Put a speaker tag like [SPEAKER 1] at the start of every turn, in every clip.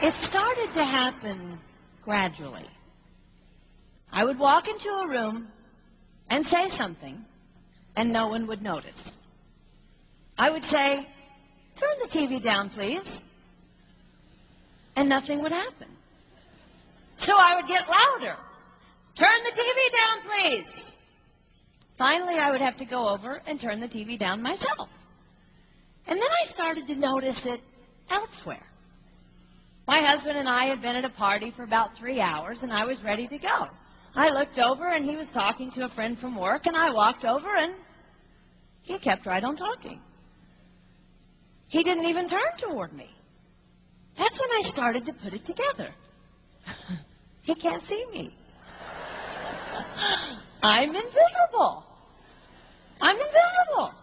[SPEAKER 1] It started to happen gradually. I would walk into a room and say something, and no one would notice. I would say, "Turn the TV down, please," and nothing would happen. So I would get louder. "Turn the TV down, please." Finally, I would have to go over and turn the TV down myself. And then I started to notice it elsewhere. My husband and I had been at a party for about 3 hours, and I was ready to go. I looked over, and he was talking to a friend from work, and I walked over, and he kept right on talking. He didn't even turn toward me. That's when I started to put it together. He can't see me. I'm invisible. I'm invisible.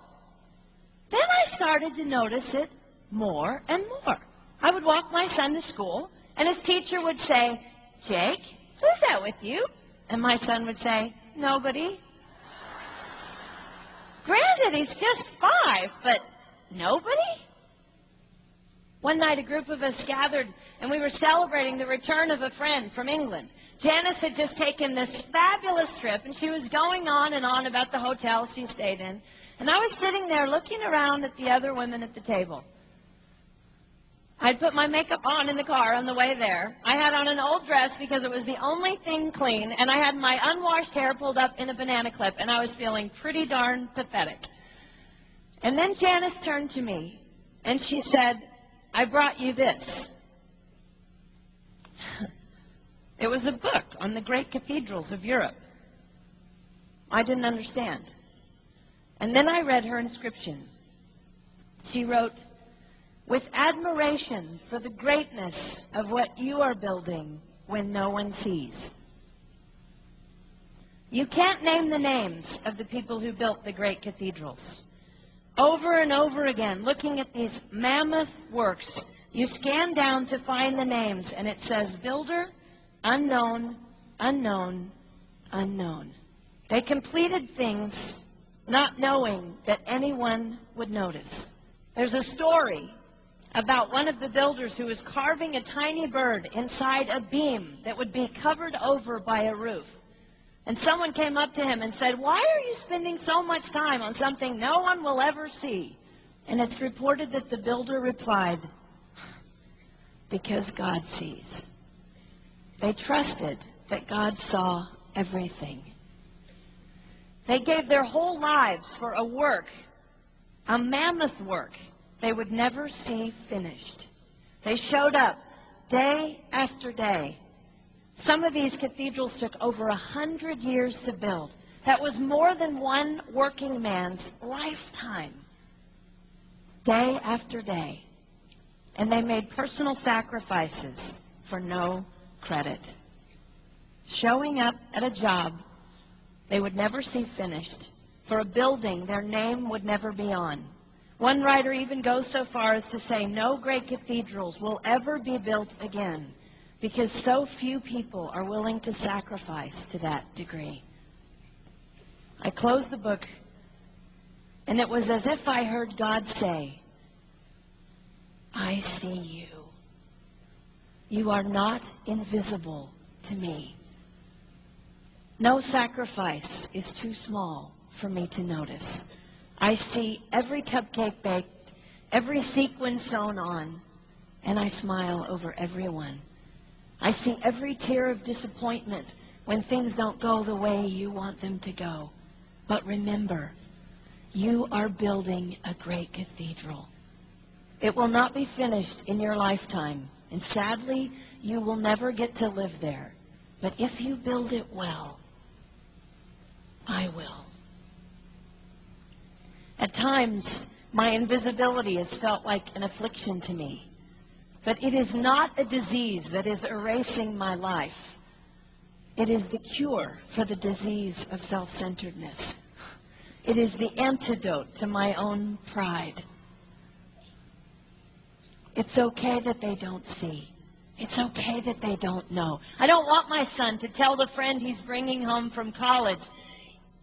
[SPEAKER 1] Then I started to notice it more and more. I would walk my son to school, and his teacher would say, "Jake, who's that with you?" And my son would say, "Nobody." Granted, he's just 5, but nobody? One night, a group of us gathered, and we were celebrating the return of a friend from England. Janice had just taken this fabulous trip, and she was going on and on about the hotel she stayed in. And I was sitting there looking around at the other women at the table. I'd put my makeup on in the car on the way there. I had on an old dress because it was the only thing clean, and I had my unwashed hair pulled up in a banana clip, and I was feeling pretty darn pathetic. And then Janice turned to me, and she said, "I brought you this." It was a book on the great cathedrals of Europe. I didn't understand. And then I read her inscription. She wrote, "With admiration for the greatness of what you are building when no one sees." You can't name the names of the people who built the great cathedrals. Over and over again, looking at these mammoth works, you scan down to find the names, and it says, "Builder, unknown, unknown, unknown." They completed things not knowing that anyone would notice. There's a story about one of the builders who was carving a tiny bird inside a beam that would be covered over by a roof. And someone came up to him and said, "Why are you spending so much time on something no one will ever see?" And it's reported that the builder replied, "Because God sees." They trusted that God saw everything. They gave their whole lives for a work, a mammoth work, they would never see finished. They showed up day after day. Some of these cathedrals took over 100 years to build. That was more than one working man's lifetime. Day after day. And they made personal sacrifices for no credit. Showing up at a job they would never see finished, for a building their name would never be on. One writer even goes so far as to say no great cathedrals will ever be built again because so few people are willing to sacrifice to that degree. I closed the book, and it was as if I heard God say, "I see you. You are not invisible to me. No sacrifice is too small for me to notice. I see every cupcake baked, every sequin sewn on, and I smile over everyone. I see every tear of disappointment when things don't go the way you want them to go. But remember, you are building a great cathedral. It will not be finished in your lifetime, and sadly, you will never get to live there. But if you build it well, I will." At times, my invisibility has felt like an affliction to me. But it is not a disease that is erasing my life. It is the cure for the disease of self-centeredness. It is the antidote to my own pride. It's okay that they don't see. It's okay that they don't know. I don't want my son to tell the friend he's bringing home from college,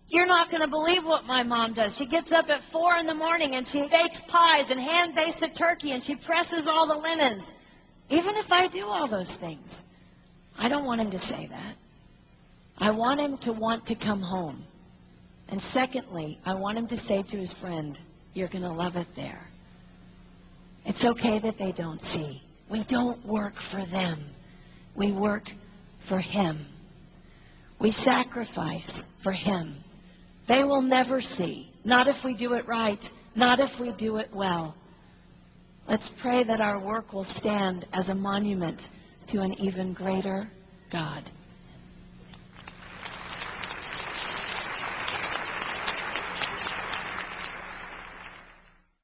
[SPEAKER 1] "You're not going to believe what my mom does. She gets up at 4 in the morning and she bakes pies and hand-bakes a turkey and she presses all the linens." Even if I do all those things. I don't want him to say that. I want him to want to come home. And secondly, I want him to say to his friend, you're going to love it there. It's okay that they don't see. We don't work for them. We work for him. We sacrifice for him. They will never see. Not if we do it right. Not if we do it well. Let's pray that our work will stand as a monument to an even greater God.